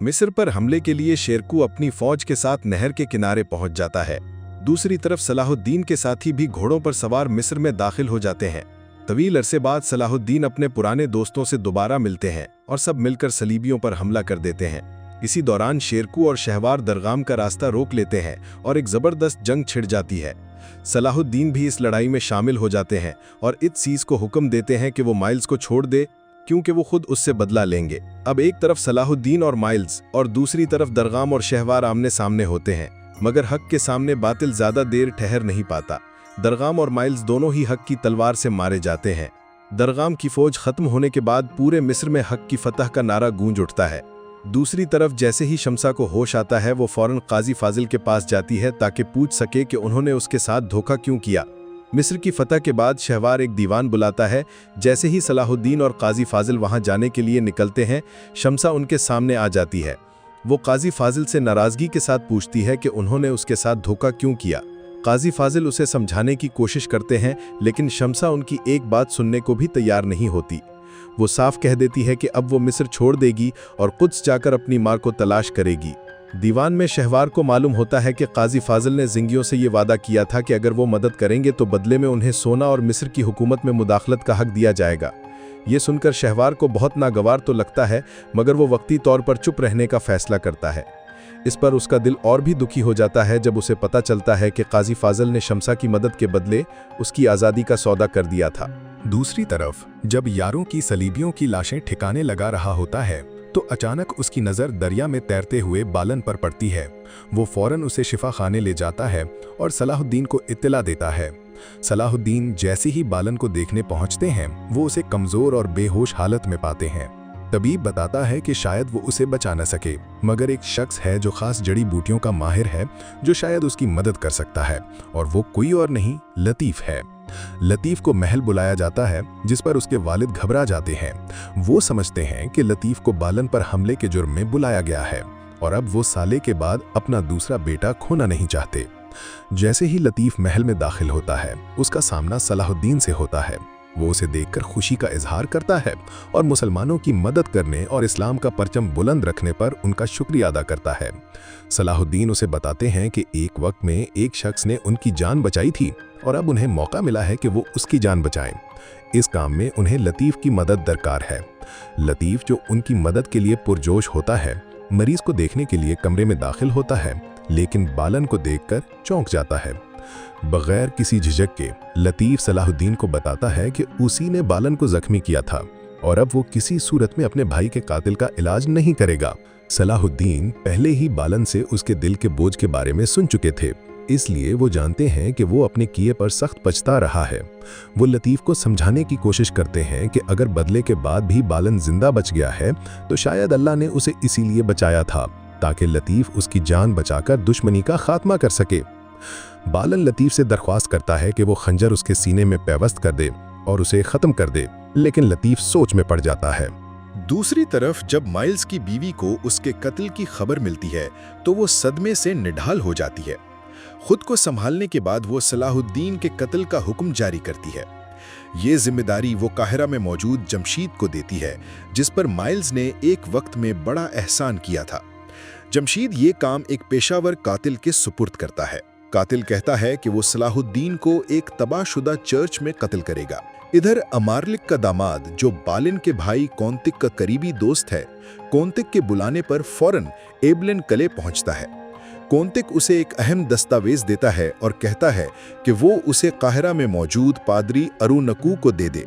मिस्र पर हमले के लिए शेरकू अपनी फौज के साथ नहर के किनारे पहुंच जाता है। दूसरी तरफ सलाहुद्दीन के साथी भी घोड़ों पर सवार मिस्र में दाखिल हो जाते हैं। तवील अरसे बाद सलाहुद्दीन अपने पुराने दोस्तों से दोबारा मिलते हैं और सब मिलकर सलीबियों पर हमला कर देते हैं। इसी दौरान शेरकू और शहवार दरगाम का रास्ता रोक लेते हैं और एक जबरदस्त जंग छिड़ जाती है। सलाहुद्दीन भी इस लड़ाई में शामिल हो जाते हैं और इत्सीस को हुक्म देते हैं कि वो माइल्स को छोड़ दे, क्योंकि वो खुद उससे बदला लेंगे। अब एक तरफ सलाहुद्दीन और माइल्स और दूसरी तरफ दरगाम और शहवार आमने सामने होते हैं, मगर हक के सामने बातिल ज्यादा देर ठहर नहीं पाता। दरगाम और माइल्स दोनों ही हक की तलवार से मारे जाते हैं। दरगाम की फौज खत्म होने के बाद पूरे मिस्र में हक की फतह का नारा गूंज उठता है। दूसरी तरफ जैसे ही शमसा को होश आता है, वो फौरन काजी फाजिल के पास जाती है ताकि पूछ सके कि उन्होंने उसके साथ धोखा क्यों किया। मिस्र की फतह के बाद शहवार एक दीवान बुलाता है। जैसे ही सलाहुद्दीन और काजी फाजिल वहां जाने के लिए निकलते हैं, शमसा उनके सामने आ जाती है। वो काजी फाजिल से नाराजगी के साथ पूछती है कि उन्होंने उसके साथ धोखा क्यों किया। काजी फाजिल उसे समझाने की कोशिश करते हैं, लेकिन शमसा उनकी एक बात सुनने को भी तैयार नहीं होती। वो साफ कह देती है कि अब वो मिस्र छोड़ देगी और कुद्स जाकर अपनी मां को तलाश करेगी। दीवान में शहवार को मालूम होता है कि काजी फाजिल ने जिंगियों से ये वादा किया था कि अगर वो मदद करेंगे तो बदले में उन्हें सोना और मिस्र की हुकूमत में मुदाखलत का हक दिया जाएगा। ये सुनकर शहवार को बहुत नागवार तो लगता है, मगर वो वक्ती तौर पर चुप रहने का फैसला करता है। इस पर उसका दिल और भी दुखी हो जाता है जब उसे पता चलता है कि काजी फाजिल ने शमसा की मदद के बदले उसकी आज़ादी का सौदा कर दिया था। दूसरी तरफ जब यारों की सलीबियों की लाशें ठिकाने लगा रहा होता है, तो अचानक उसकी नज़र दरिया में तैरते हुए बालन पर पड़ती है। वो फौरन उसे शिफा खाने ले जाता है और सलाहुद्दीन को इत्तला देता है। सलाहुद्दीन जैसे ही बालन को देखने पहुंचते हैं, वो उसे कमज़ोर और बेहोश हालत में पाते हैं। तबीब बताता है कि शायद वो उसे बचा न सके, मगर एक शख्स है जो खास जड़ी बूटियों का माहिर है, जो शायद उसकी मदद कर सकता है, और वो कोई और नहीं, लतीफ़ है। लतीफ़ को महल बुलाया जाता है, जिस पर उसके वालिद घबरा जाते हैं। वो समझते हैं कि लतीफ़ को बालन पर हमले के जुर्म में बुलाया गया है और अब वो साले के बाद अपना दूसरा बेटा खोना नहीं चाहते। जैसे ही लतीफ़ महल में दाखिल होता है, उसका सामना सलाहुद्दीन से होता है। वो उसे देखकर खुशी का इजहार करता है और मुसलमानों की मदद करने और इस्लाम का परचम बुलंद रखने पर उनका शुक्रिया अदा करता है। सलाहुद्दीन उसे बताते हैं कि एक वक्त में एक शख्स ने उनकी जान बचाई थी और अब उन्हें मौका मिला है कि वो उसकी जान बचाएं। इस काम में उन्हें लतीफ़ की मदद दरकार है। लतीफ़, जो उनकी मदद के लिए पुरजोश होता है, मरीज को देखने के लिए कमरे में दाखिल होता है, लेकिन बालन को देखकर चौंक जाता है। बगैर किसी झिझक के लतीफ़ सलाहुद्दीन को बताता है कि उसी ने बालन को जख्मी किया था और अब वो किसी सूरत में अपने भाई के कातिल का इलाज नहीं करेगा। सलाहुद्दीन पहले ही बालन से उसके दिल के बोझ के बारे में सुन चुके थे, इसलिए वो जानते हैं कि वो अपने किए पर सख्त पछता रहा है। वो लतीफ़ को समझाने की कोशिश करते हैं कि अगर बदले के बाद भी बालन जिंदा बच गया है तो शायद अल्लाह ने उसे इसीलिए बचाया था ताकि लतीफ़ उसकी जान बचाकर दुश्मनी का खात्मा कर सके। बालन लतीफ़ से दरख्वास्त करता है कि वो खंजर उसके सीने में पैवस्त कर दे और उसे ख़त्म कर दे, लेकिन लतीफ़ सोच में पड़ जाता है। दूसरी तरफ जब माइल्स की बीवी को उसके कत्ल की खबर मिलती है तो वो सदमे से निढाल हो जाती है। खुद को संभालने के बाद वो सलाहुद्दीन के कत्ल का हुक्म जारी करती है। ये जिम्मेदारी वो काहिरा में मौजूद जमशीद को देती है, जिस पर माइल्स ने एक वक्त में बड़ा एहसान किया था। जमशीद ये काम एक पेशावर कातिल के सुपुर्द करता है। कातिल कहता है कि वो सलाहुद्दीन को एक तबाहशुदा चर्च में कत्ल करेगा। इधर अमारलिक का दामाद, जो बालिन के भाई कौंतिक का करीबी दोस्त है, कौंतिक के बुलाने पर फौरन एबलिन कले पहुंचता है। कौंतिक उसे एक अहम दस्तावेज देता है और कहता है कि वो उसे काहिरा में मौजूद पादरी अरुनकू को दे दे।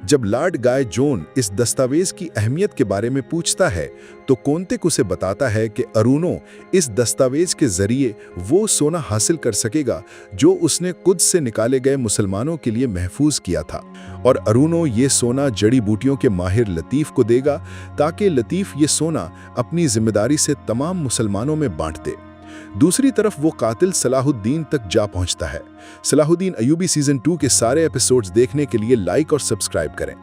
जब लॉर्ड गाय जोन इस दस्तावेज की अहमियत के बारे में पूछता है तो कौंतिक उसे बताता है कि अरुनो इस दस्तावेज के जरिए वो सोना हासिल कर सकेगा जो उसने कुद्स से निकाले गए मुसलमानों के लिए महफूज किया था, और अरुनो ये सोना जड़ी बूटियों के माहिर लतीफ़ को देगा ताकि लतीफ़ ये सोना अपनी जिम्मेदारी से तमाम मुसलमानों में बांट दे। दूसरी तरफ वो कातिल सलाहुद्दीन तक जा पहुंचता है। सलाहुद्दीन अयूबी सीजन 2 के सारे एपिसोड्स देखने के लिए लाइक और सब्सक्राइब करें।